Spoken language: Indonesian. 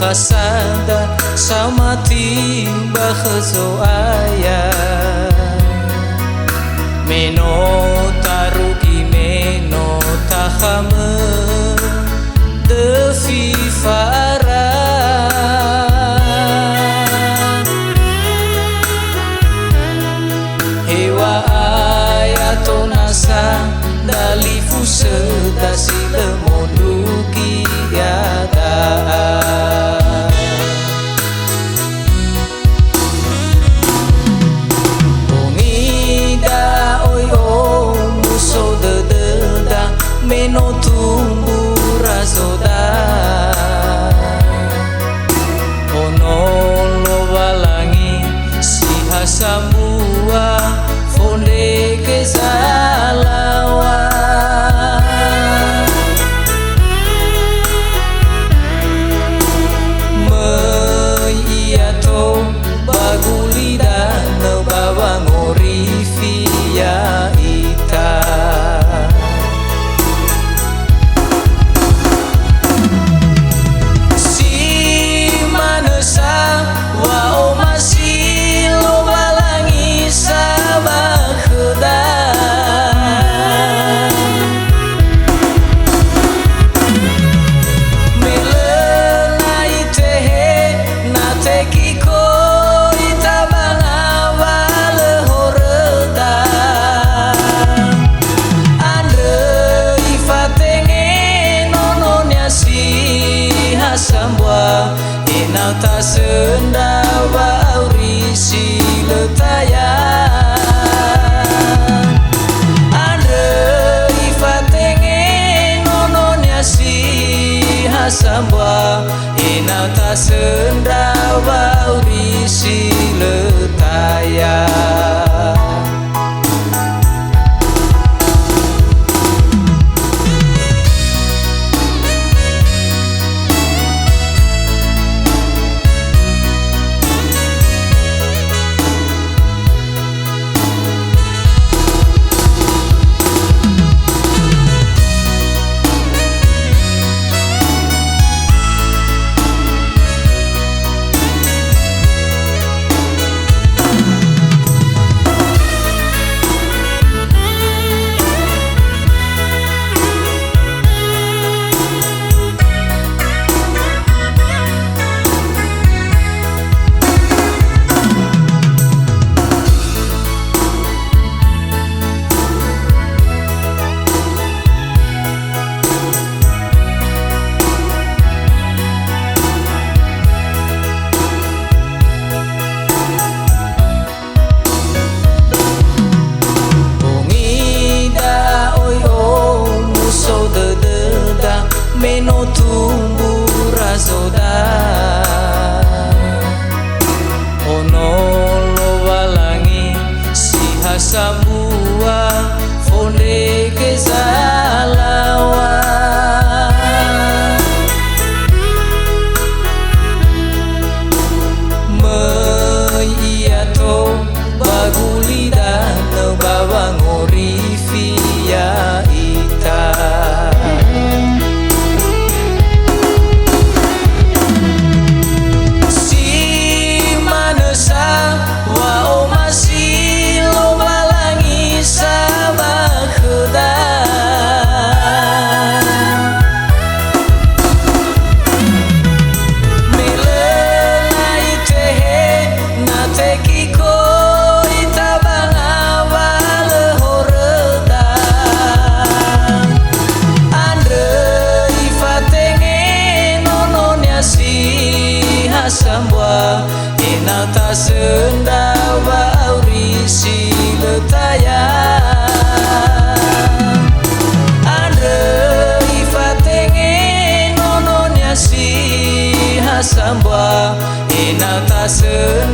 kasada sama tiba khezo ayah meno tarugi meno tahame de fifara hewa ayato nasa dalifu sedasi lemonduki yada meno tumbuh rasoda ono lo balangi si hasamua fonde kesalawa meiato bagulida no bawa ngorifia ita sambua inata senda waurisi letaya andre ifatenge nononya si hasambua inata senda waurisi letaya meno tumbuh rasoda ono lo balangi si hasamua fonde kesalawa meiato bagulida no bawa ngorifia ita sambua inata senda waurisi letaya andre ifatenge nononya si hasambua inata senda